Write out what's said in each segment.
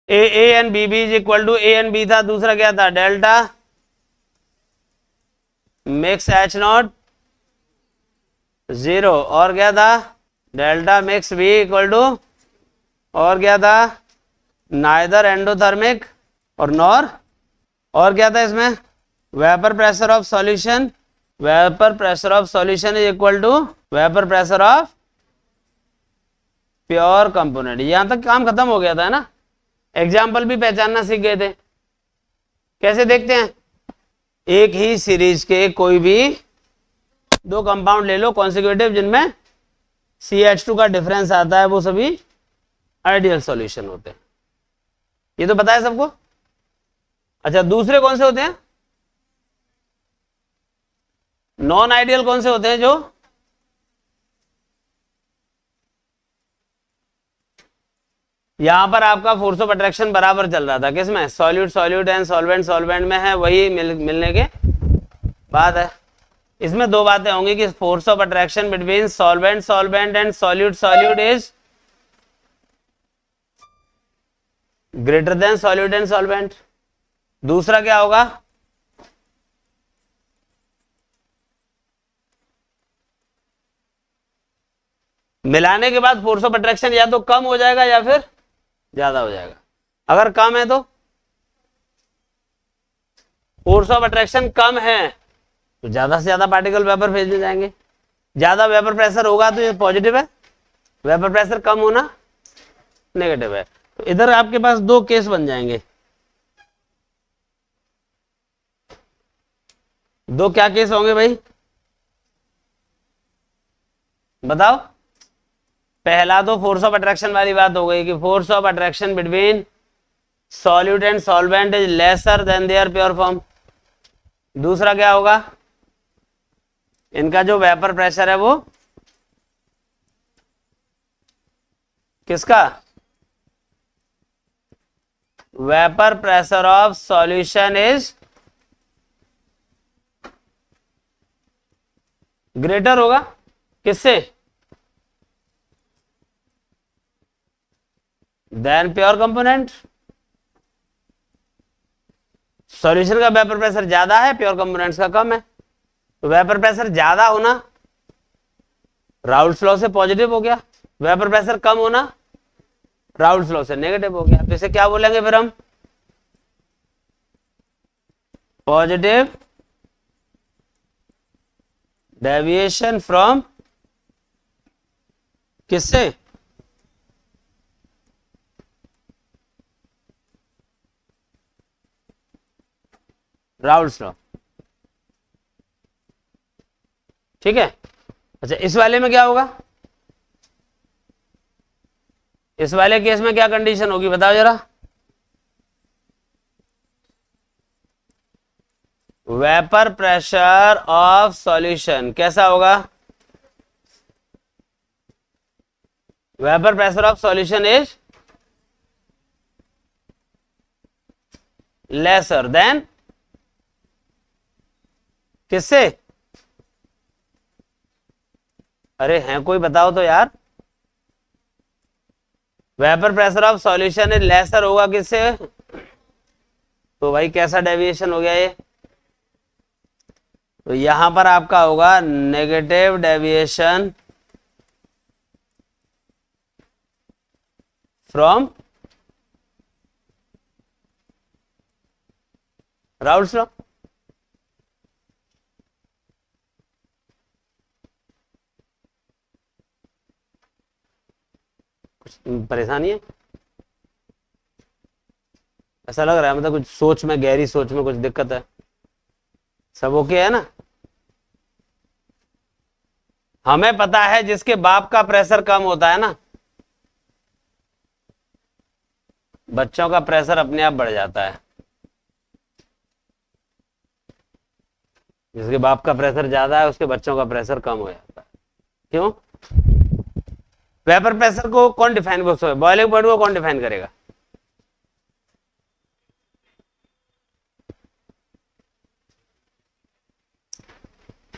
A N B B is equal to A N B था, दूसरा क्या था, डेल्टा मिक्स एच नॉट 0, और क्या था, delta mix B equal to, और क्या था, नाइदर एंडोथर्मिक और नॉर, और क्या था इसमें, vapour pressure of solution, vapour pressure of solution is equal to vapour pressure of pure component. यहां तक काम खत्म हो गया था ना, एग्जाम्पल भी पहचानना सीख गए थे। कैसे देखते हैं, एक ही सीरीज के कोई भी दो कंपाउंड ले लो कॉन्सिक्यूटिव, जिनमें CH2 का डिफरेंस आता है, वो सभी आइडियल सॉल्यूशन होते हैं, ये तो पता है सबको। अच्छा, दूसरे कौन से होते हैं, नॉन आइडियल कौन से होते हैं, जो यहां पर आपका फोर्स ऑफ अट्रैक्शन बराबर चल रहा था, किसमें, solute solute and solvent solvent में है, वही मिलने के बाद है। इसमें दो बातें होंगी कि force of attraction between solvent solvent and solute solute is greater than solute and solvent. दूसरा क्या होगा, मिलाने के बाद फोर्स ऑफ अट्रैक्शन या तो कम हो जाएगा या फिर ज्यादा हो जाएगा। अगर कम है तो फोर्स ऑफ अट्रैक्शन कम है तो ज्यादा से ज्यादा पार्टिकल वेपर फेज में जाएंगे, ज्यादा वेपर प्रेशर होगा तो ये पॉजिटिव है, वेपर प्रेशर कम होना नेगेटिव है। तो इधर आपके पास दो केस बन जाएंगे, दो क्या केस होंगे भाई, बताओ। पहला तो फोर्स ऑफ अट्रैक्शन वाली बात हो गई कि force of attraction between solute and solvent is lesser than their pure form. दूसरा क्या होगा, इनका जो वेपर प्रेशर है वो किसका, vapour pressure of solution is greater होगा, किससे, देन प्योर कंपोनेंट। सॉल्यूशन का वेपर प्रेशर ज्यादा है, प्योर कंपोनेंट्स का कम है, तो वेपर प्रेशर ज्यादा होना राउल्ट्स लॉ से पॉजिटिव हो गया, वेपर प्रेशर कम होना राउल्ट्स लॉ से नेगेटिव हो गया। तो इसे क्या बोलेंगे फिर हम, पॉजिटिव डेविएशन फ्रॉम किससे, राउल्ट्स लॉ, ठीक है। अच्छा, इस वाले में क्या होगा, इस वाले केस में क्या कंडीशन होगी बताओ जरा, वेपर प्रेशर ऑफ सॉल्यूशन कैसा होगा, vapour pressure of solution is lesser then किससे, अरे हैं कोई बताओ तो यार, vapour pressure of solution is lesser होगा किससे, तो भाई कैसा डेविएशन हो गया ये, तो यहां पर आपका होगा negative deviation from Raoult's law. कुछ परेशानी है, ऐसा लग रहा है मतलब कुछ सोच में, गहरी सोच में कुछ दिक्कत है, सब ओके है ना। हमें पता है जिसके बाप का प्रेशर कम होता है ना, बच्चों का प्रेशर अपने आप बढ़ जाता है, जिसके बाप का प्रेशर ज्यादा है उसके बच्चों का प्रेशर कम हो जाता है। क्यों, वेपर प्रेशर को कौन डिफाइन, बॉइलिंग पॉइंट को कौन डिफाइन करेगा,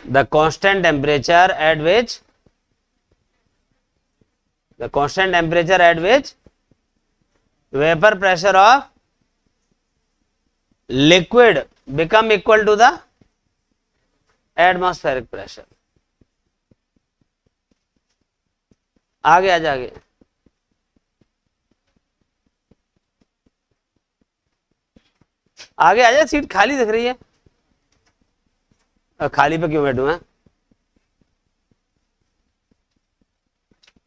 the constant temperature at which vapour pressure of liquid become equal to the atmospheric pressure. आगे आ जागे, आगे आ जाए, सीट खाली दिख रही है। खाली पे क्यों बैठू मैं?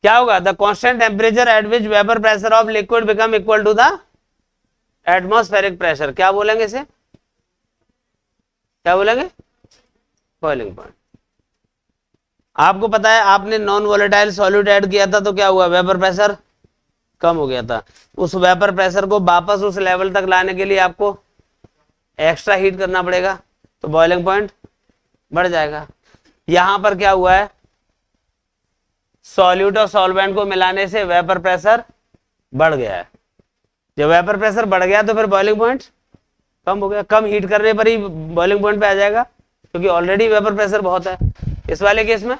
क्या होगा? The constant temperature at which vapour pressure of liquid become equal to the atmospheric pressure. क्या बोलेंगे इसे? क्या बोलेंगे? Boiling point. आपको पता है आपने नॉन वोलेटाइल सॉल्यूट ऐड किया था तो क्या हुआ? वेपर प्रेशर कम हो गया था। उस वेपर प्रेशर को वापस उस लेवल तक लाने के लिए आपको एक्स्ट्रा हीट करना पड़ेगा, तो बॉइलिंग पॉइंट बढ़ जाएगा। यहां पर क्या हुआ है? सॉल्यूट और सॉल्वेंट को मिलाने से वेपर प्रेशर बढ़ गया है। जब वेपर प्रेशर बढ़ गया तो फिर बॉइलिंग पॉइंट कम हो गया। कम हीट करने पर ही बॉइलिंग पॉइंट पे आ जाएगा, क्योंकि ऑलरेडी वेपर प्रेशर बहुत है। इस वाले केस में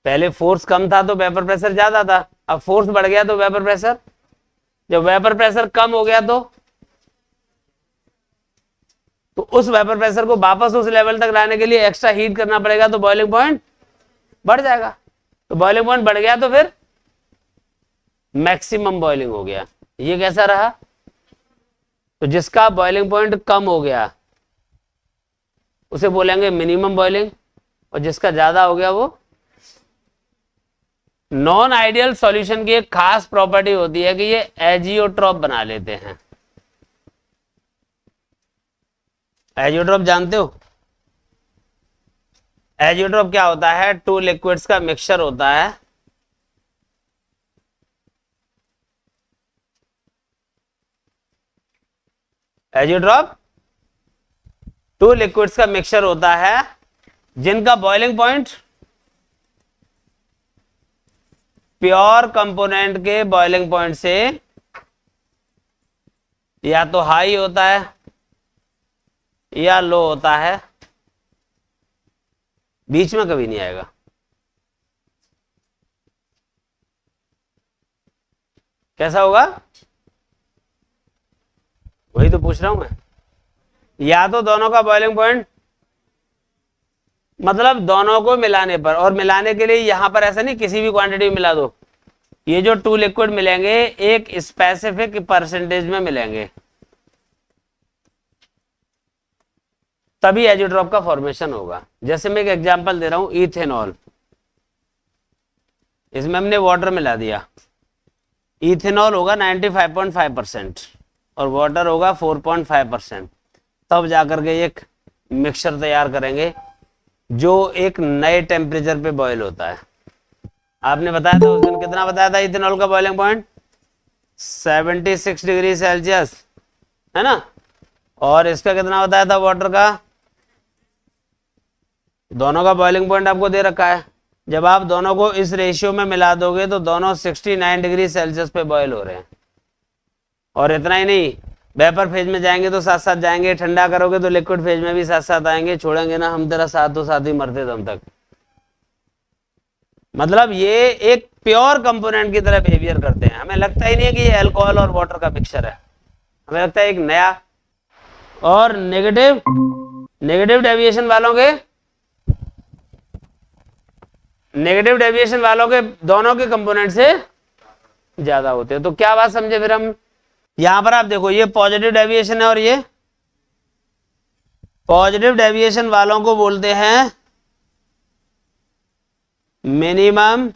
पहले फोर्स कम था तो वेपर प्रेशर ज्यादा था, अब फोर्स बढ़ गया तो वेपर प्रेशर, जब वेपर प्रेशर कम हो गया तो उस वेपर प्रेशर को वापस उस लेवल तक लाने के लिए एक्स्ट्रा हीट करना पड़ेगा, तो बॉइलिंग पॉइंट बढ़ जाएगा। तो बॉइलिंग पॉइंट बढ़ गया तो फिर मैक्सिमम बॉइलिंग हो गया। ये कैसा रहा? तो जिसका बॉइलिंग पॉइंट कम हो गया उसे बोलेंगे मिनिमम बॉइलिंग, और जिसका ज्यादा हो गया वो। नॉन आइडियल सॉल्यूशन की एक खास प्रॉपर्टी होती है कि ये एजियोट्रॉप बना लेते हैं। एजियोट्रॉप जानते हो? एजियोट्रॉप क्या होता है? टू लिक्विड्स का मिक्सचर होता है। एजियोट्रॉप टू लिक्विड्स का मिक्सचर होता है जिनका बॉइलिंग पॉइंट प्योर कंपोनेंट के बॉइलिंग पॉइंट से या तो हाई होता है या लो होता है, बीच में कभी नहीं आएगा। कैसा होगा? वही तो पूछ रहा हूं मैं। या तो दोनों का बॉइलिंग पॉइंट, मतलब दोनों को मिलाने पर, और मिलाने के लिए यहां पर ऐसा नहीं किसी भी क्वांटिटी में मिला दो। ये जो टू लिक्विड मिलेंगे एक स्पेसिफिक परसेंटेज में मिलेंगे, तभी एजियोट्रॉप का फॉर्मेशन होगा। जैसे मैं एक एग्जांपल दे रहा हूं, इथेनॉल, इसमें हमने वाटर मिला दिया। इथेनॉल होगा 95.5% और वाटर होगा 4.5%, तब जाकर के एक मिक्सचर तैयार करेंगे जो एक नए टेम्परेचर पे बॉयल होता है। आपने बताया था उस दिन, कितना बताया था इथेनॉल का बॉइलिंग पॉइंट? 76 डिग्री सेल्सियस, है ना? और इसका कितना बताया था वाटर का? दोनों का बॉइलिंग पॉइंट आपको दे रखा है। जब आप दोनों को इस रेशियो में मिला दोगे तो दोनों 69 डिग्री सेल्सियस पे बॉयल हो रहे हैं। और इतना ही नहीं, वेपर फेज में जाएंगे तो साथ साथ जाएंगे, ठंडा करोगे तो लिक्विड फेज में भी साथ साथ आएंगे। छोड़ेंगे ना हम तेरा साथ, तो साथ ही मरते दम तक। मतलब ये एक प्योर कंपोनेंट की तरह बिहेवियर करते हैं। हमें लगता ही नहीं है कि ये अल्कोहल और वाटर का मिक्सचर है, हमें लगता है एक नया। और नेगेटिव डेविएशन वालों के दोनों के कंपोनेंट से ज्यादा होते हैं। तो क्या बात समझे फिर हम? यहां पर आप देखो, ये पॉजिटिव डेविएशन है और ये पॉजिटिव डेविएशन वालों को बोलते हैं मिनिमम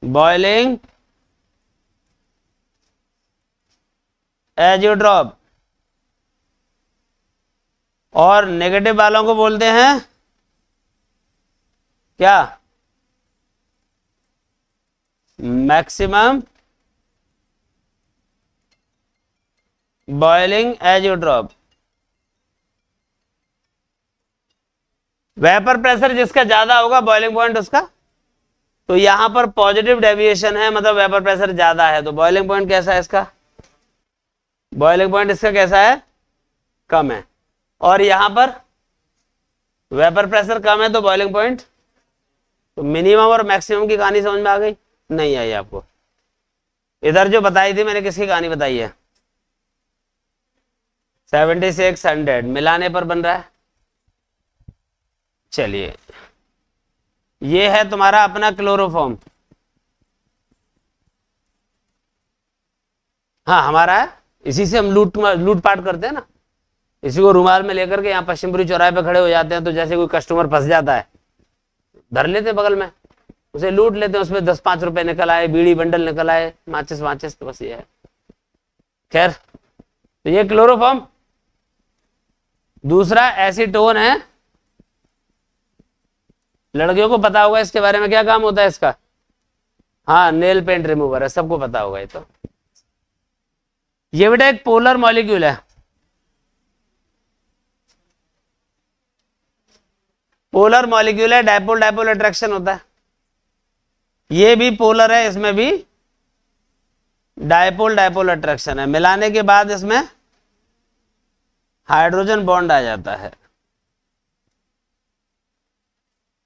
बॉइलिंग एजियोट्रॉप, और नेगेटिव वालों को बोलते हैं क्या? Maximum boiling azeotrope. Vapour pressure जिसका ज्यादा होगा बॉइलिंग पॉइंट उसका, तो यहां पर पॉजिटिव डेविएशन है, मतलब वेपर प्रेशर ज्यादा है, तो बॉइलिंग पॉइंट कैसा है इसका? बॉइलिंग पॉइंट इसका कैसा है? कम है। और यहां पर वेपर प्रेशर कम है तो बॉइलिंग पॉइंट तो मिनिमम और मैक्सिमम की कहानी समझ में आ गई? नहीं आई आपको? इधर जो बताई थी मैंने, किसकी कहानी बताई है? 7600 मिलाने पर बन रहा है। चलिए, ये है तुम्हारा अपना क्लोरोफॉर्म। हाँ हमारा है, इसी से हम लूटपाट करते हैं ना। इसी को रुमाल में लेकर के यहाँ पश्चिमपुरी चौराहे पे खड़े हो जाते हैं, तो जैसे कोई कस्टमर फंस जाता है, धर लेते बगल में, उसे लूट लेते हैं। उसमें 10-5 रुपए निकल आए, बीड़ी बंडल निकल आए, माचिस, तो बस ये है। खैर, तो ये क्लोरोफॉर्म। दूसरा एसीटोन है। लड़कियों को पता होगा इसके बारे में, क्या काम होता है इसका? हाँ, नेल पेंट रिमूवर है, सबको पता होगा ये तो। ये बेटा एक पोलर मॉलिक्यूल है। पोलर मॉलिक्यूल है, डायपोल डायपोल अट्रैक्शन होता है। ये भी पोलर है, इसमें भी डायपोल डायपोल अट्रैक्शन है। मिलाने के बाद इसमें हाइड्रोजन बॉन्ड आ जाता है,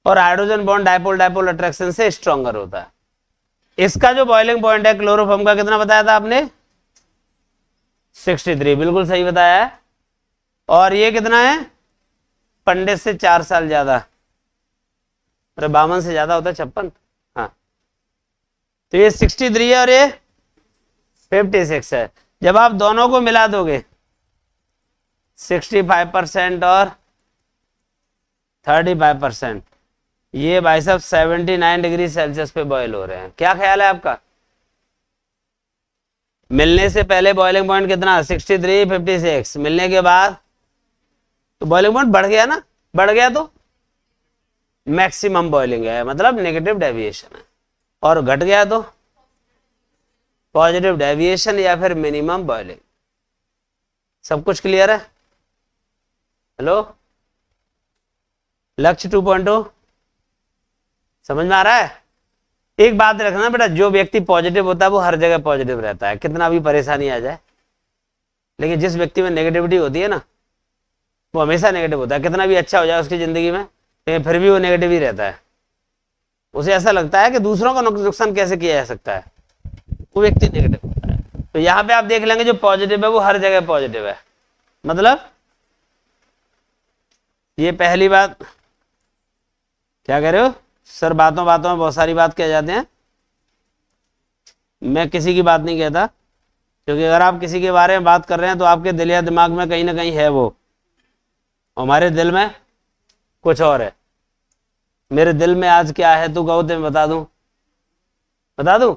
और hydrogen bond dipole dipole attraction से स्ट्रॉन्गर होता है। इसका जो बॉइलिंग पॉइंट है क्लोरोफॉर्म का, कितना बताया था आपने? 63, बिल्कुल सही बताया है। और ये कितना है? पंडित से 4 साल ज्यादा। अरे 52 से ज्यादा होता है, 56। हाँ, तो ये 63 है और ये 56 है। जब आप दोनों को मिला दोगे, 65% और 35%, ये भाई साहब 79 डिग्री सेल्सियस पे बॉयल हो रहे हैं। क्या ख्याल है आपका? मिलने से पहले बॉइलिंग पॉइंट कितना? 63, 56। मिलने के बाद तो बॉइलिंग पॉइंट बढ़ गया ना, बढ़ गया तो मैक्सिमम बॉइलिंग है, मतलब नेगेटिव डेविएशन है। और घट गया तो पॉजिटिव डेविएशन या फिर मिनिमम बॉइलिंग। सब कुछ क्लियर है? हेलो, लक्ष्य 2.0 समझ में आ रहा है? एक बात रखना बेटा, जो व्यक्ति पॉजिटिव होता है वो हर जगह पॉजिटिव रहता है, कितना भी परेशानी आ जाए। लेकिन जिस व्यक्ति में नेगेटिविटी होती है ना, वो हमेशा नेगेटिव होता है। कितना भी अच्छा हो जाए उसकी जिंदगी में, लेकिन फिर भी वो नेगेटिव ही रहता है। उसे ऐसा लगता है कि दूसरों का नुकसान कैसे किया जा सकता है, वो व्यक्ति नेगेटिव होता है। तो यहाँ पे आप देख लेंगे, जो पॉजिटिव है वो हर जगह पॉजिटिव है। मतलब ये पहली बात। क्या कह रहे हो सर? बातों बातों में बहुत सारी बात कह जाते हैं। मैं किसी की बात नहीं कहता, क्योंकि अगर आप किसी के बारे में बात कर रहे हैं तो आपके दिल या दिमाग में कहीं ना कहीं है वो, हमारे दिल में कुछ और है। मेरे दिल में आज क्या है तो कहो तो मैं बता दूं? बता दूं?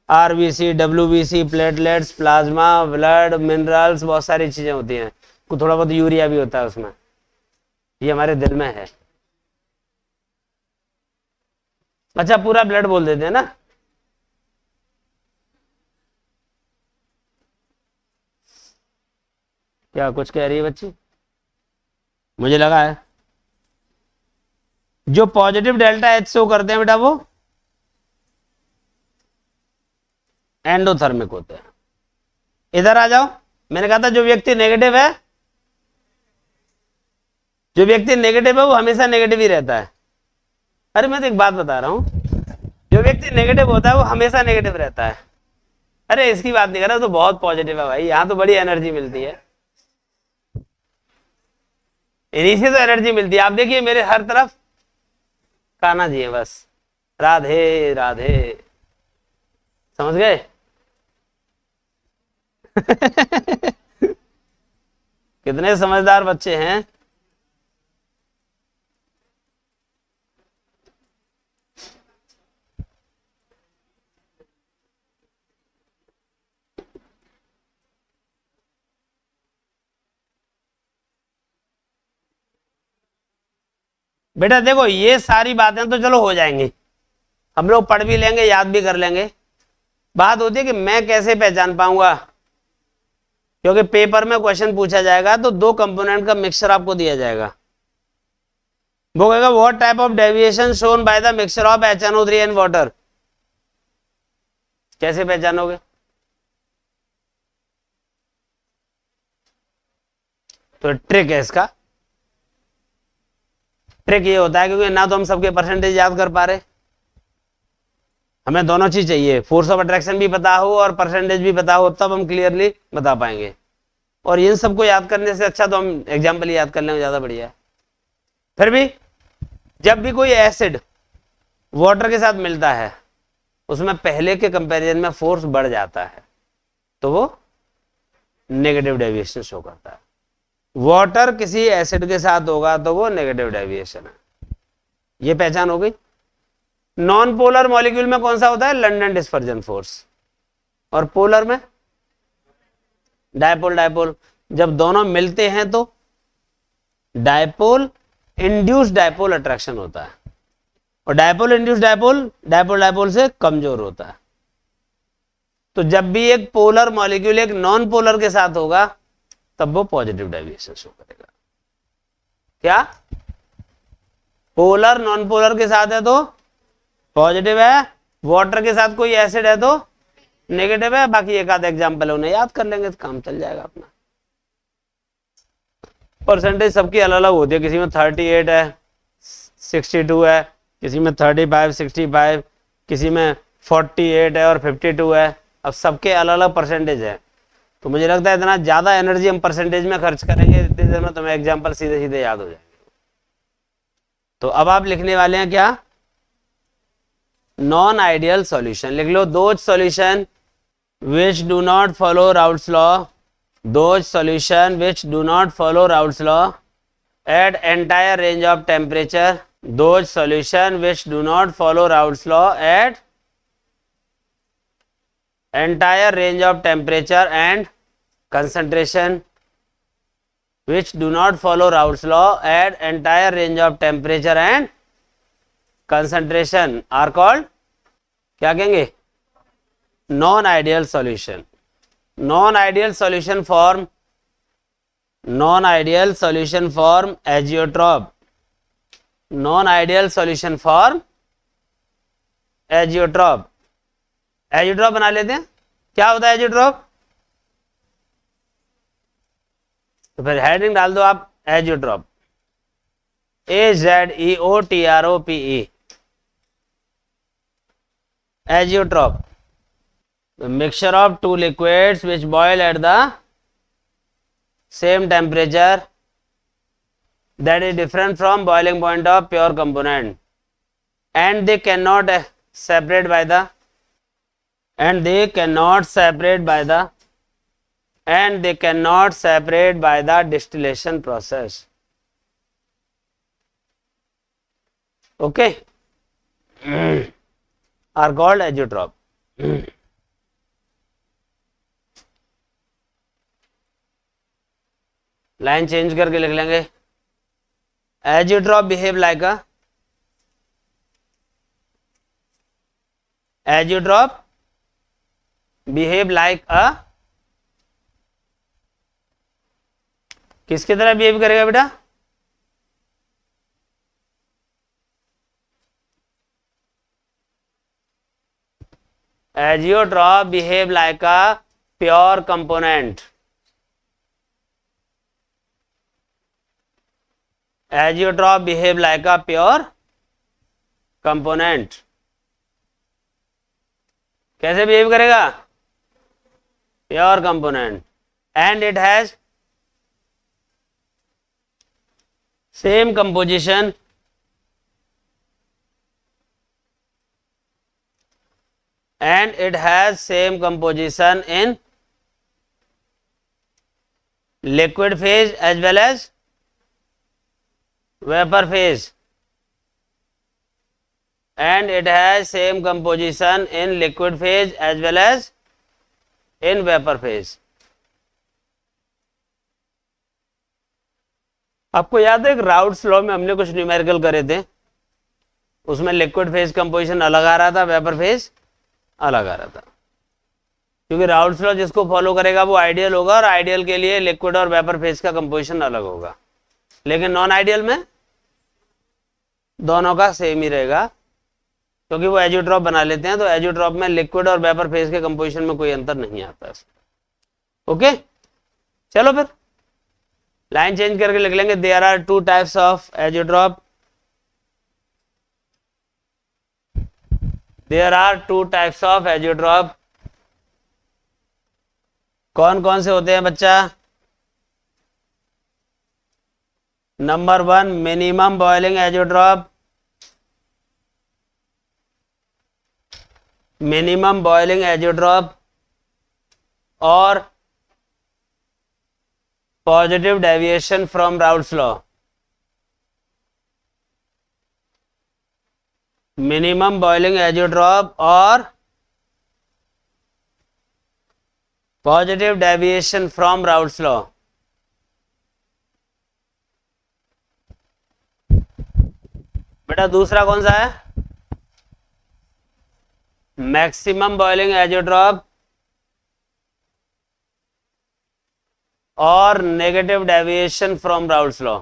RBC, WBC, platelets, plasma, blood, minerals, बहुत सारी चीजें होती हैं। कुछ थोड़ा बहुत यूरिया भी होता है उसमें। ये हमारे दिल में है। अच्छा, पूरा ब्लड बोल देते हैं ना। क्या कुछ कह रही है बच्ची? मुझे लगा है जो पॉजिटिव डेल्टा एच शो करते हैं बेटा, वो एंडोथर्मिक होते हैं। इधर आ जाओ। मैंने कहा था जो व्यक्ति नेगेटिव है, जो व्यक्ति नेगेटिव है वो हमेशा नेगेटिव ही रहता है। अरे मैं तो एक बात बता रहा हूं, जो व्यक्ति नेगेटिव होता है वो हमेशा नेगेटिव रहता है। अरे इसकी बात नहीं कर रहा, तो बहुत पॉजिटिव है भाई, यहां तो बड़ी एनर्जी मिलती है। इन्हीं से तो एनर्जी मिलती है। आप देखिए मेरे हर तरफ कान्हा जी है, बस राधे राधे। समझ गए? कितने समझदार बच्चे हैं। बेटा देखो, ये सारी बातें तो चलो हो जाएंगी, हम लोग पढ़ भी लेंगे, याद भी कर लेंगे। बात होती है कि मैं कैसे पहचान पाऊंगा, क्योंकि पेपर में क्वेश्चन पूछा जाएगा तो 2 कंपोनेंट का मिक्सचर आपको दिया जाएगा। वो कहेगा what type of deviation shown by the mixture of HNO3 and water. कैसे पहचानोगे? तो ट्रिक है इसका। ट्रिक ये होता है, क्योंकि ना तो हम सबके परसेंटेज याद कर पा रहे, हमें दोनों चीज चाहिए, फोर्स ऑफ अट्रैक्शन भी पता हो और परसेंटेज भी पता हो, तब हम क्लियरली बता पाएंगे। और इन सबको याद करने से अच्छा तो हम एग्जाम्पल याद कर लें, ज्यादा बढ़िया है। फिर भी जब भी कोई एसिड वाटर के साथ मिलता है उसमें पहले के कंपैरिजन में फोर्स बढ़ जाता है, तो वो नेगेटिव डेविएशन शो करता है। वाटर किसी एसिड के साथ होगा तो वो नेगेटिव डेविएशन है। ये पहचान हो गई। नॉन पोलर मॉलिक्यूल में कौन सा होता है? London dispersion force. और पोलर में डायपोल। डायपोल जब दोनों मिलते हैं तो डायपोल इंड्यूस्ड डायपोल अट्रैक्शन होता है, और dipole induced dipole dipole dipole से कमजोर होता है। तो जब भी एक पोलर मॉलिक्यूल एक नॉन पोलर के साथ होगा तब वो पॉजिटिव डेविएशन शो करेगा। क्या? पोलर नॉन पोलर के साथ है तो पॉजिटिव है, वाटर के साथ कोई एसिड है तो नेगेटिव है। बाकी एक आध एग्जाम्पल उन्हें याद कर लेंगे तो काम चल जाएगा अपना। परसेंटेज सबकी अलग अलग होती है, किसी में 38 है, 62 है, किसी में 35, 65, किसी में 48 है और 52 है। अब सबके अलग अलग परसेंटेज है, तो मुझे लगता है इतना ज्यादा एनर्जी हम परसेंटेज में खर्च करेंगे इतनी देर में तुम्हें एग्जाम्पल सीधे सीधे याद हो जाएंगे। तो अब आप लिखने वाले हैं क्या? Non ideal solution. लिख लो, those solution which do not follow Raoult's law, those solution which do not follow Raoult's law at entire range of temperature, those solution which do not follow Raoult's law at entire range of temperature and concentration, which do not follow Raoult's law at entire range of temperature and concentration are called, क्या कहेंगे? Non ideal solution. Non ideal solution form, non ideal solution form azeotrope. Non ideal solution form azeotrope. Azeotrope बना लेते हैं। क्या होता है azeotrope? तो फिर हेडिंग डाल दो आप, azeotrope, AZEOTROPE। Azeotrope, the mixture of two liquids which boil at the same temperature that is different from boiling point of pure component, and they cannot separate by the and they cannot separate by the and they cannot separate by the distillation process. Okay, are called azeotrope. Line change करके लिख लेंगे, azeotrope behave like अ, azeotrope behave like अ, किसकी तरह behave करेगा बेटा? Azeotrope behave like a pure component. Azeotrope behave like a pure component. कैसे behave करेगा? Pure component. And it has same composition and it has same composition in liquid phase as well as vapor phase, and it has same composition in liquid phase as well as in vapor phase. आपको याद है routes law में हमने कुछ numerical करे थे, उसमें liquid phase composition अलग आ रहा था, वेपर फेज अलग आ रहा था, क्योंकि राउट्स लॉ जिसको फॉलो करेगा वो आइडियल होगा और आइडियल के लिए लिक्विड और वेपर फेज का कंपोजिशन अलग होगा, लेकिन नॉन आइडियल में दोनों का सेम ही रहेगा, क्योंकि वो एजियोट्रॉप बना लेते हैं, तो एजियोट्रॉप में लिक्विड और वेपर फेज के कंपोजिशन में कोई अंतर नहीं आता है। ओके, चलो फिर लाइन चेंज करके लिख लेंगे, there are two types of azeotrope. There are two types of azeotrope. कौन कौन से होते हैं बच्चा? Number 1 minimum boiling azeotrope, minimum boiling azeotrope और positive deviation from Raoult's law. Minimum boiling azeotrope और positive deviation from Raoult's law. बेटा दूसरा कौन सा है? मैक्सिमम बॉइलिंग एजियोट्रॉप और negative deviation from Raoult's law.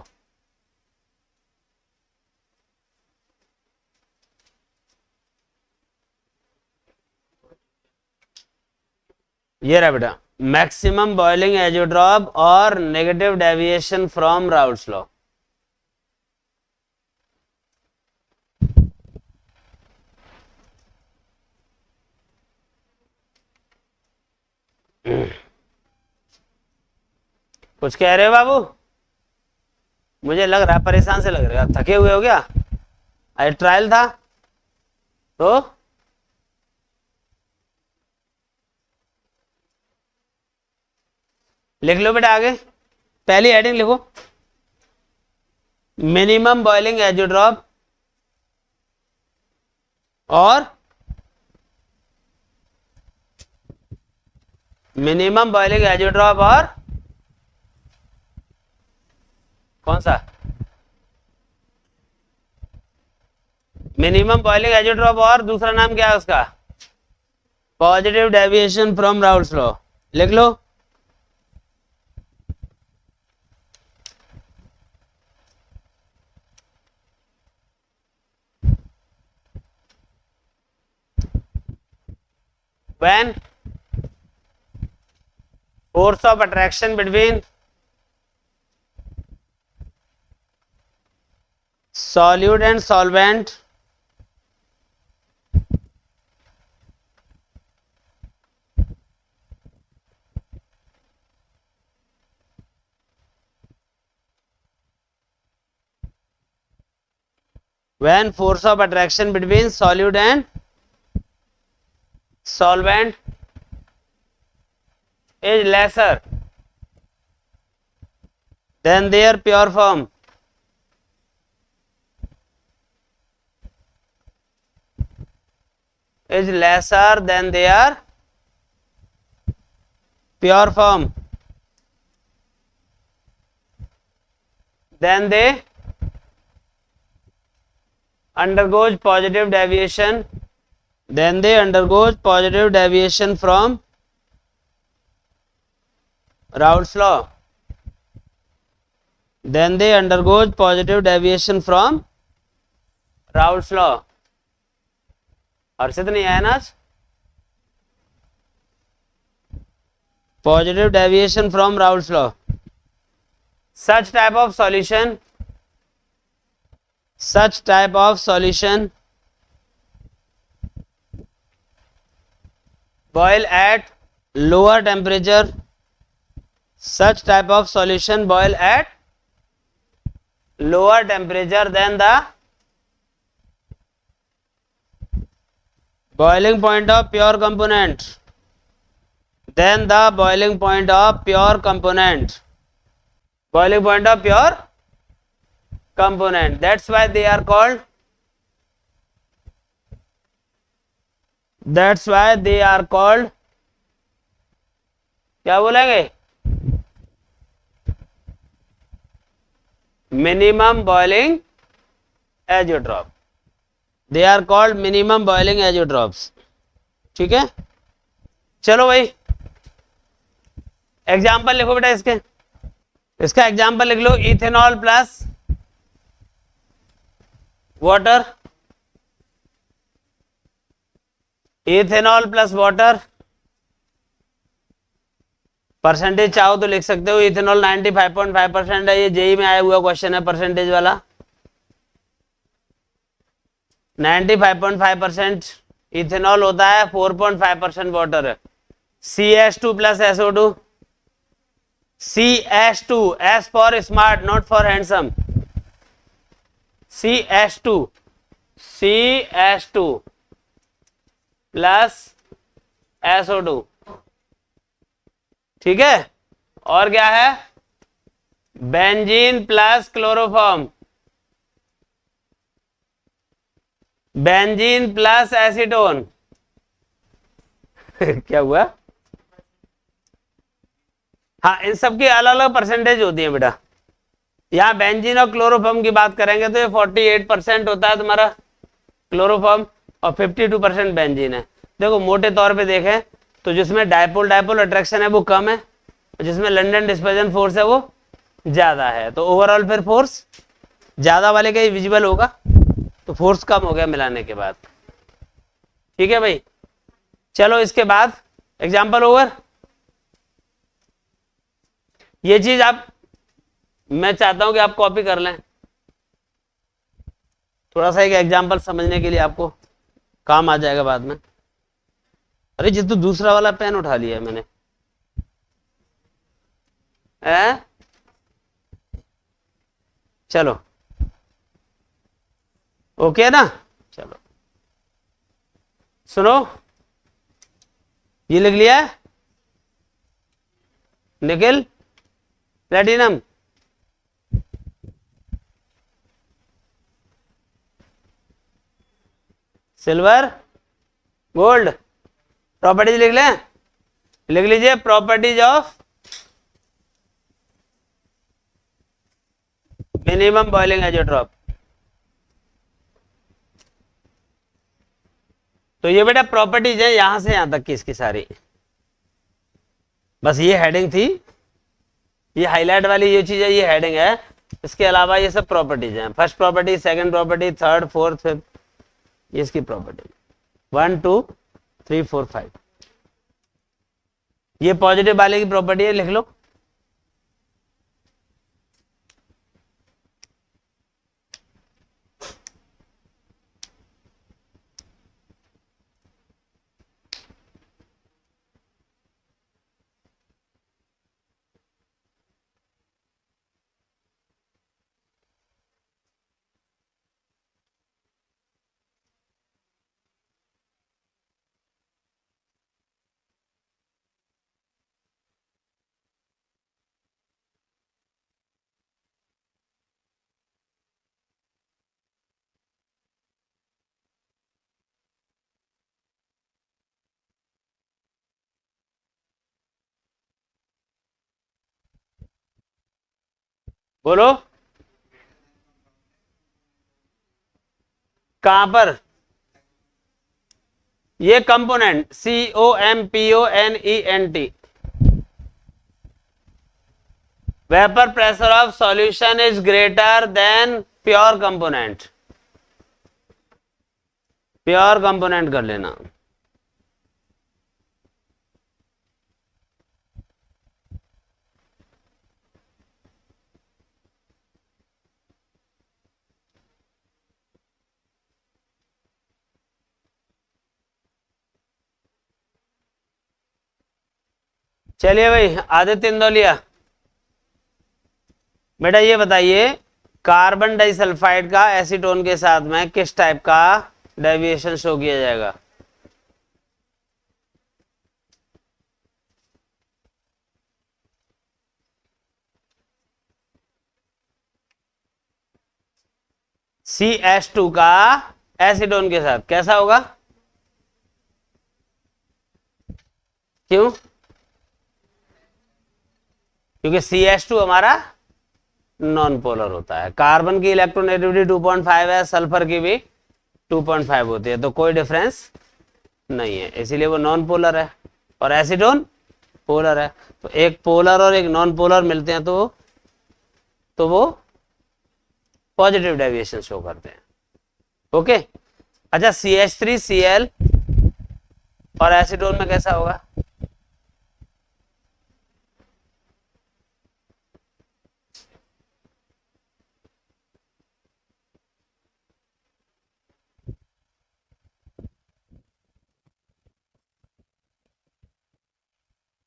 ये रहा बेटा, मैक्सिमम बॉइलिंग एजियोट्रॉप और negative deviation from Raoult's law. कुछ कह रहे हो बाबू? मुझे लग रहा है परेशान से लग रहे हो, थके हुए हो क्या? आज ट्रायल था तो लिख लो बेटा आगे, पहली हेडिंग लिखो, मिनिमम बॉइलिंग एजियोट्रॉप और मिनिमम बॉइलिंग एजियोट्रॉप और कौन सा? मिनिमम बॉइलिंग एजियोट्रॉप और दूसरा नाम क्या है उसका? Positive deviation from Raoult's law. लिख लो। When force of attraction between solute and solvent when force of attraction between solute and solvent is lesser than their pure form, is lesser than their pure form, then they undergoes positive deviation, then they undergoes positive deviation from Raoult's law, then they undergoes positive deviation from Raoult's law. हर्षित नहीं आया ना आज? Positive deviation from Raoult's law. Such type of solution boil at lower temperature. Such type of solution boil at lower temperature than the boiling point of pure component. Then the boiling point of pure component. Boiling point of pure component. That's why they are called. That's why they are called. क्या बोलेंगे? Minimum boiling azeotrope. They are called minimum boiling azeotropes. ठीक है, चलो भाई example लिखो बेटा इसके। इसका एग्जाम्पल लिख लो, ethanol plus water, ethanol plus water. Percentage चाहो तो लिख सकते हो, इथेनॉल 95.5% है, ये जेई में आया हुआ क्वेश्चन है परसेंटेज वाला। 95.5% इथेनॉल होता है 4.5% water. CH2 plus SO2, CH2, S for smart not for handsome, CH2, CH2 plus SO2, ठीक है। और क्या है, benzene plus chloroform, benzene plus acetone क्या हुआ? हाँ, इन सब की अलग अलग परसेंटेज होती है बेटा। यहाँ बेंजीन और क्लोरोफॉर्म की बात करेंगे तो ये 48% होता है तुम्हारा क्लोरोफॉर्म और 52% बेंजीन है। देखो मोटे तौर पे देखें तो जिसमें डायपोल डायपोल अट्रैक्शन है वो कम है, जिसमें लंडन डिस्पर्जन फोर्स है वो ज्यादा है। तो ओवरऑल फिर फोर्स ज्यादा वाले का ही विजिबल होगा, तो फोर्स कम हो गया मिलाने के बाद। ठीक है भाई, चलो इसके बाद एग्जाम्पल ओवर। ये चीज आप, मैं चाहता हूं कि आप कॉपी कर लें, थोड़ा सा एक एग्जाम्पल समझने के लिए आपको काम आ जाएगा बाद में। अरे जिस तो दूसरा वाला पेन उठा लिया है मैंने, चलो ओके ना। चलो सुनो, ये लिख लिया है, nickel platinum, silver, gold. Properties लिख लें, लिख लीजिए properties of minimum boiling azeotrope. तो ये बेटा प्रॉपर्टीज है यहां से यहां तक की इसकी सारी, बस ये हेडिंग थी, ये हाईलाइट वाली ये चीज है, ये हेडिंग है। इसके अलावा ये सब प्रॉपर्टीज हैं, first property, second property, third fourth fifth, ये इसकी प्रॉपर्टी 1 2 3 4 5। ये पॉजिटिव वाले की प्रॉपर्टी है, लिख लो। बोलो कहां पर, ये component COMPONENT, vapour pressure of solution is greater than pure component, pure component कर लेना। चलिए भाई, आदित्य इंदौलिया, बेटा ये बताइए कार्बन डाइसल्फाइड का एसीटोन के साथ में किस टाइप का डेविएशन शो किया जाएगा? CH2 का एसीटोन के साथ कैसा होगा? क्यों? क्योंकि CH2 हमारा नॉन पोलर होता है, कार्बन की इलेक्ट्रोनेगेटिविटी 2.5 है, सल्फर की भी 2.5 होती है, तो कोई डिफरेंस नहीं है, इसीलिए वो नॉन पोलर है। और एसीटोन पोलर है, तो एक पोलर और एक नॉन पोलर मिलते हैं तो वो पॉजिटिव डेविएशन शो करते हैं। ओके, अच्छा CH3Cl और एसीटोन में कैसा होगा?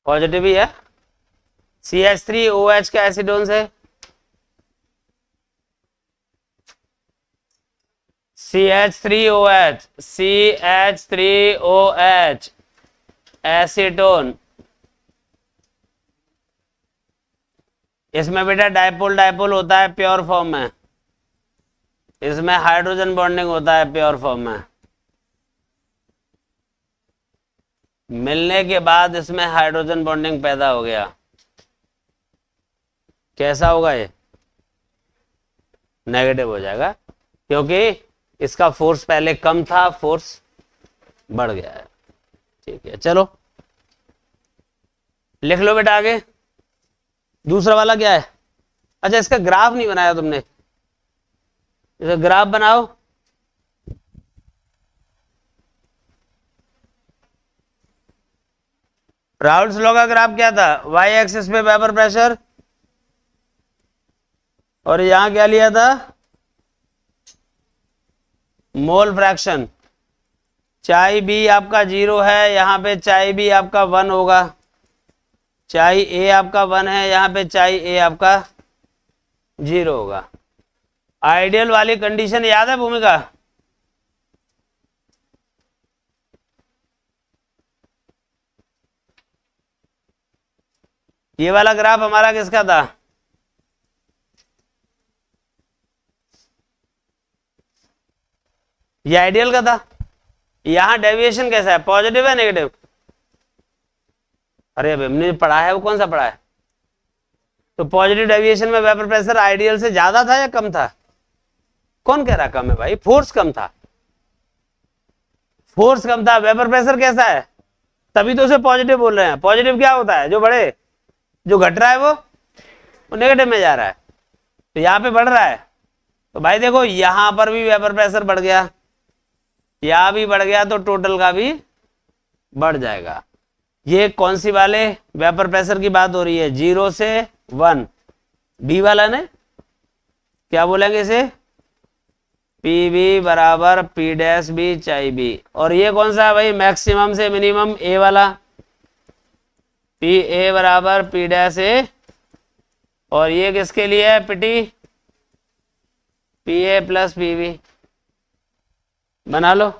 पॉजिटिव ही है। CH3OH का एसिडोन है, CH3OH, CH3OH एसीटोन। इसमें बेटा डाइपोल डाइपोल होता है प्योर फॉर्म में, इसमें हाइड्रोजन बॉन्डिंग होता है प्योर फॉर्म में, मिलने के बाद इसमें हाइड्रोजन बॉन्डिंग पैदा हो गया। कैसा होगा ये? नेगेटिव हो जाएगा, क्योंकि इसका फोर्स पहले कम था, फोर्स बढ़ गया है। ठीक है, चलो लिख लो बेटा आगे। दूसरा वाला क्या है? अच्छा, इसका ग्राफ नहीं बनाया तुमने, इसका ग्राफ बनाओ। राउल्स लॉ का ग्राफ क्या था? वाई एक्सिस पे वेपर प्रेशर, और यहां क्या लिया था? Mole fraction. चाई बी आपका 0 है, यहां पे चाई बी आपका 1 होगा, चाई ए आपका 1 है, यहां पे चाई ए आपका 0 होगा। आइडियल वाली कंडीशन याद है भूमिका? ये वाला ग्राफ हमारा किसका था? ये आइडियल का था। यहां डेविएशन कैसा है? पॉजिटिव है नेगेटिव? अरे अभी हमने पढ़ा है, वो कौन सा पढ़ा है? तो पॉजिटिव डेविएशन में वेपर प्रेशर आइडियल से ज्यादा था या कम था? कौन कह रहा कम है भाई? फोर्स कम था, फोर्स कम था। वेपर प्रेशर कैसा है? तभी तो उसे पॉजिटिव बोल रहे हैं। पॉजिटिव क्या होता है? जो बढ़े, जो घट रहा है वो नेगेटिव में जा रहा है, तो यहां पे बढ़ रहा है। तो भाई देखो, यहां पर भी वेपर प्रेशर बढ़ गया, यहां भी बढ़ गया, तो टोटल का भी बढ़ जाएगा। ये कौन सी वाले वेपर प्रेशर की बात हो रही है? 0 से 1, बी वाला ने क्या बोलेंगे इसे? पी बी बराबर पी डैश बी चाई बी। और ये कौन सा है भाई? मैक्सिमम से मिनिमम, ए वाला, पी ए बराबर पी डैश ए। और ये किसके लिए है? PT P A plus P B. बना लो।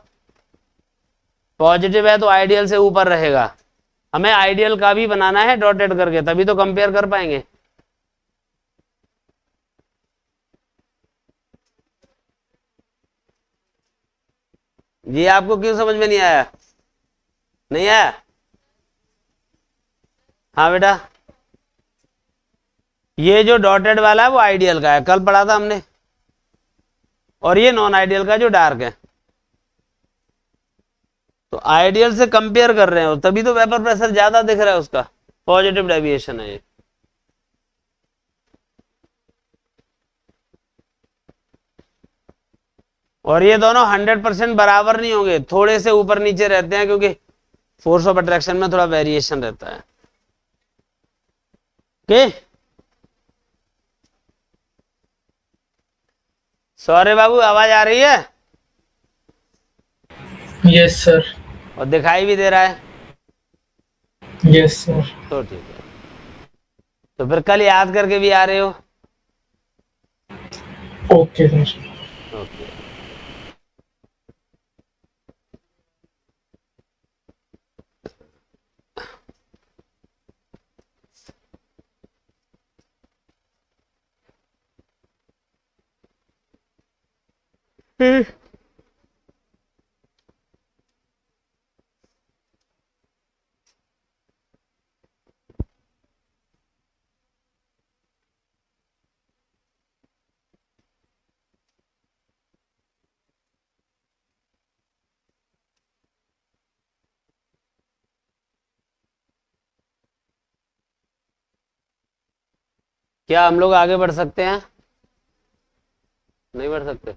पॉजिटिव है तो आइडियल से ऊपर रहेगा, हमें आइडियल का भी बनाना है डॉटेड करके, तभी तो कंपेयर कर पाएंगे। ये आपको क्यों समझ में नहीं आया? नहीं आया? हाँ बेटा, ये जो डॉटेड वाला है वो आइडियल का है, कल पढ़ा था हमने। और ये नॉन आइडियल का जो डार्क है, तो आइडियल से कंपेयर कर रहे हो, तभी तो वेपर प्रेशर ज्यादा दिख रहा है उसका, पॉजिटिव डेविएशन है ये। और ये दोनों 100% बराबर नहीं होंगे, थोड़े से ऊपर नीचे रहते हैं, क्योंकि फोर्स ऑफ अट्रैक्शन में थोड़ा वेरिएशन रहता है। ओके, सौर्य बाबू आवाज आ रही है? Yes sir. और दिखाई भी दे रहा है? Yes sir. तो ठीक है, तो फिर कल याद करके भी आ रहे हो? Okay sir. ओके। क्या हम लोग आगे बढ़ सकते हैं? नहीं बढ़ सकते?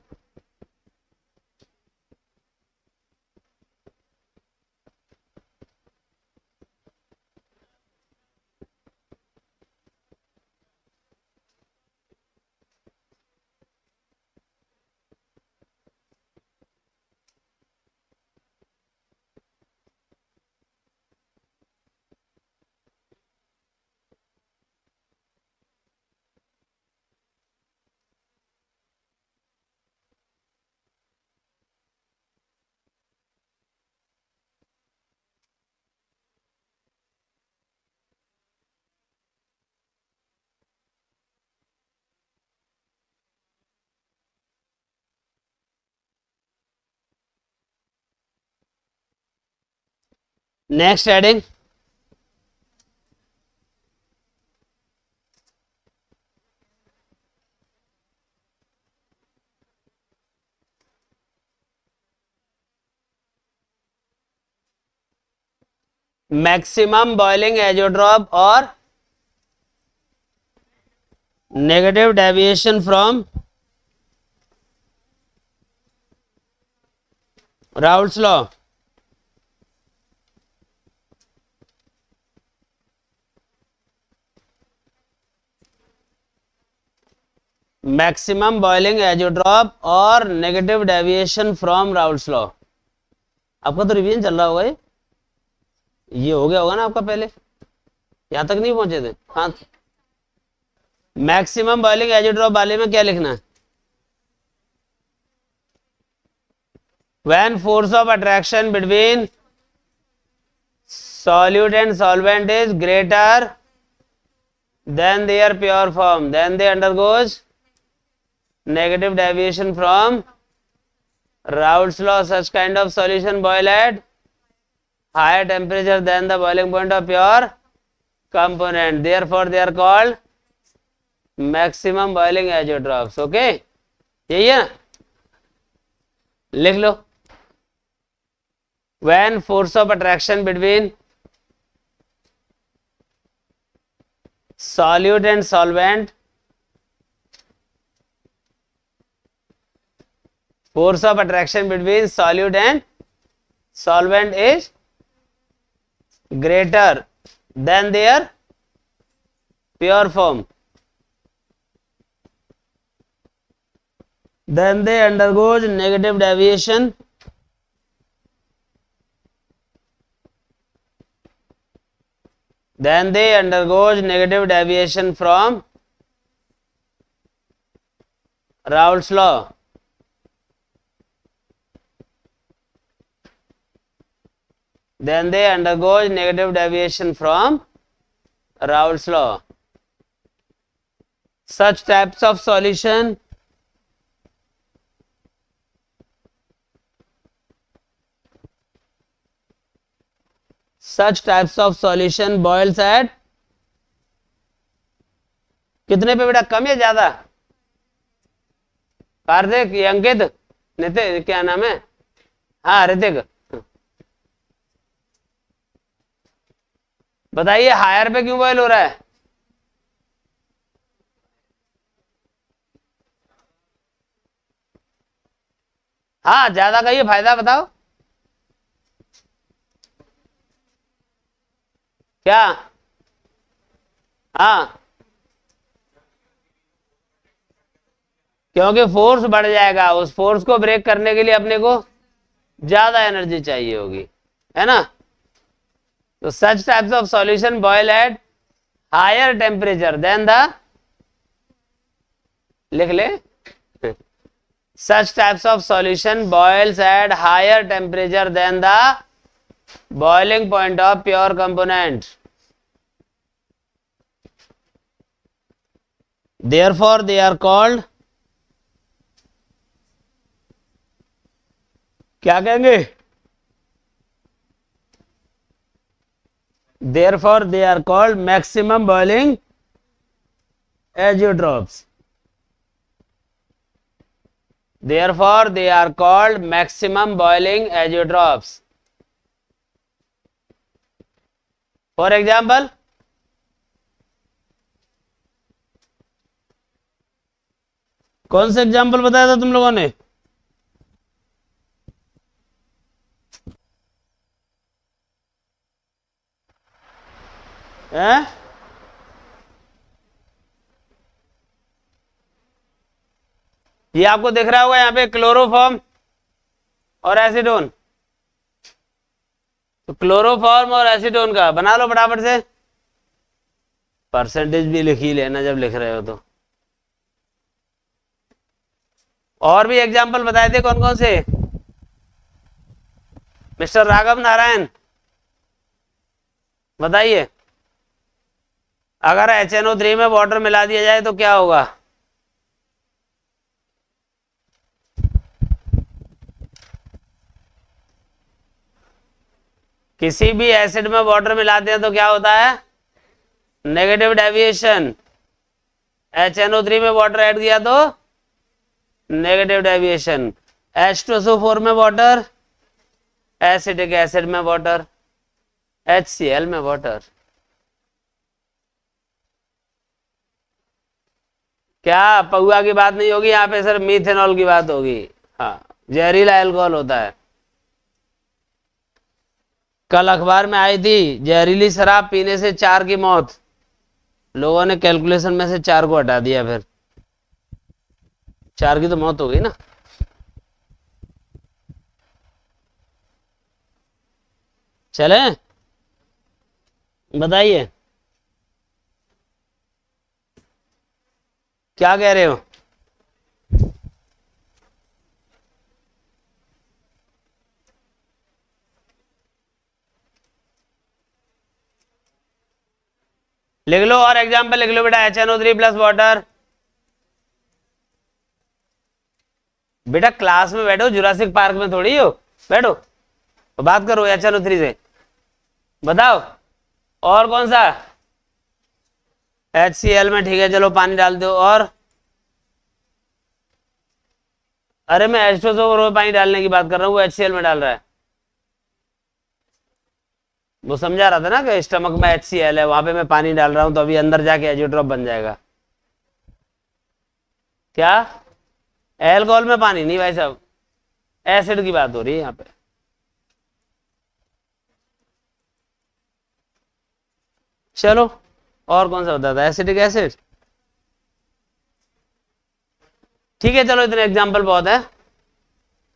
Next heading, maximum boiling azeotrope और negative deviation from Raoult's law. Maximum boiling azeotrope और negative deviation from Raoult's law. आपका तो रिवीजन चल रहा होगा, ये हो गया होगा ना आपका, पहले यहां तक नहीं पहुंचे थे। हाँ, मैक्सिमम बॉइलिंग एजोट्रॉप वाले में क्या लिखना है? When force of attraction between solute and solvent is greater than their pure form, then they undergoes negative deviation from Raoult's law. Such kind of solution boil at higher temperature than the boiling point of pure component, therefore they are called maximum boiling azeotrophs. Okay, यही है, लिख लो। when force of attraction between solute and solvent, force of attraction between solute and solvent is greater than their pure form, then they undergoes negative deviation from Raoult's law. Then they undergoes negative deviation from Raoult's law. Such types of solution boils at कितने पे बेटा, कम या ज्यादा? कार्तिक, ये अंकित, नितिन, क्या नाम है? हाँ ऋतिक, बताइए हायर पे क्यों बॉयल हो रहा है? हाँ, ज्यादा का ये फायदा बताओ क्या? हाँ, क्योंकि फोर्स बढ़ जाएगा, उस फोर्स को ब्रेक करने के लिए अपने को ज्यादा एनर्जी चाहिए होगी, है ना? तो such types of solution boil at higher temperature than the, लिख ले, such types of solution boils at higher temperature than the boiling point of pure component, therefore they are called, क्या कहेंगे? therefore they are called maximum boiling azeotrophs. Therefore they are called maximum boiling azeotrophs. For example, कौन सा example बताया था तुम लोगों ने? ये आपको दिख रहा होगा यहाँ पे क्लोरोफॉर्म और एसीटोन। तो क्लोरोफॉर्म और एसीटोन का बना लो फटाफट से, परसेंटेज भी लिख ही लेना जब लिख रहे हो तो। और भी एग्जाम्पल बताए थे कौन कौन से? मिस्टर राघव नारायण बताइए, अगर HNO3 में वाटर मिला दिया जाए तो क्या होगा? किसी भी एसिड में वाटर मिलाते हैं तो क्या होता है, नेगेटिव डेविएशन। HNO3 में वाटर ऐड किया तो नेगेटिव डेविएशन। H2SO4 में वाटर, एसिडिक एसिड में वाटर, HCl में वाटर। क्या पौआ की बात नहीं होगी यहाँ पे, सिर्फ मीथेनॉल की बात होगी। हाँ, जहरीला अल्कोहल होता है। कल अखबार में आई थी जहरीली शराब पीने से 4 की मौत, लोगों ने कैलकुलेशन में से 4 को हटा दिया, फिर 4 की तो मौत हो गई ना। चले, बताइए क्या कह रहे हो। लिख लो और एग्जाम्पल लिख लो बेटा। HNO3 plus water. बेटा क्लास में बैठो, जुरासिक पार्क में थोड़ी हो, बैठो तो बात करो HNO3 से। बताओ और कौन सा, HCl में, ठीक है चलो पानी डाल दो। और अरे मैं H2SO में पानी डालने की बात कर रहा हूँ, वो HCl में डाल रहा है। वो समझा रहा था ना कि स्टमक में HCl है, वहां पे मैं पानी डाल रहा हूं तो अभी अंदर जाके एजियोट्रॉप बन जाएगा। क्या, एल्कोहल में पानी नहीं भाई साहब, एसिड की बात हो रही है यहाँ पे। चलो और कौन सा होता था, एसिडिक एसिड। ठीक है चलो, इतने एग्जाम्पल बहुत है।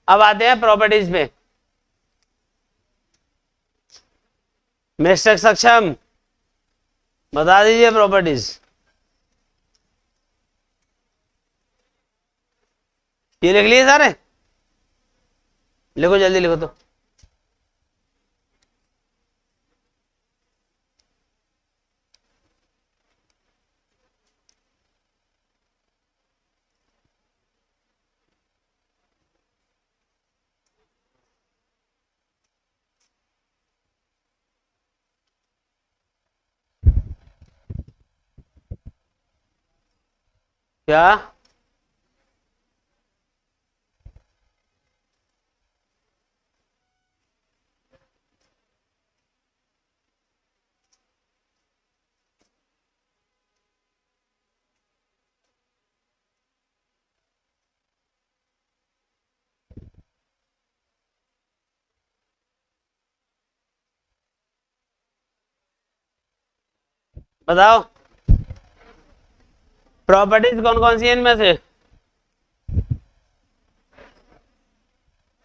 अब आते हैं प्रॉपर्टीज पे। मिस्टर सक्षम बता दीजिए प्रॉपर्टीज। ये लिख लिए सारे, लिखो जल्दी लिखो तो। क्या, बताओ प्रॉपर्टीज कौन कौन सी है इनमें से।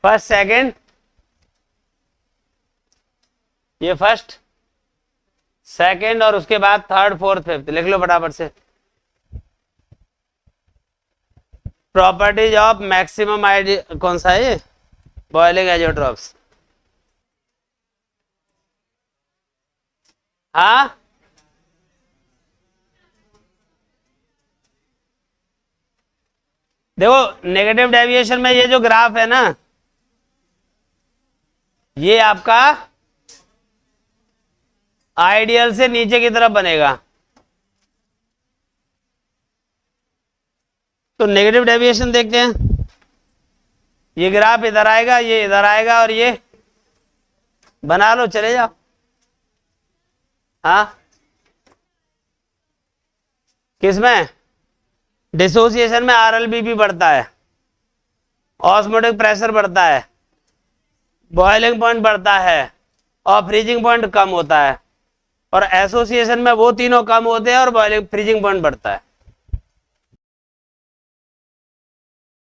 फर्स्ट सेकंड, ये फर्स्ट सेकंड और उसके बाद थर्ड फोर्थ फिफ्थ, लिख लो फटाफट से। प्रॉपर्टीज ऑफ मैक्सिमम कौन सा है ये, बॉइलिंग एजियोट्रॉप्स। हाँ देखो, नेगेटिव डेविएशन में ये जो ग्राफ है ना, ये आपका आइडियल से नीचे की तरफ बनेगा। तो नेगेटिव डेविएशन देखते हैं, ये ग्राफ इधर आएगा, ये इधर आएगा और ये बना लो, चले जाओ। हाँ किसमें, डिसोसिएशन में RLBP बढ़ता है, ऑस्मोटिक प्रेशर बढ़ता है, बॉइलिंग पॉइंट बढ़ता है और फ्रीजिंग पॉइंट कम होता है। और एसोसिएशन में वो तीनों कम होते हैं और बॉइलिंग फ्रीजिंग पॉइंट बढ़ता है।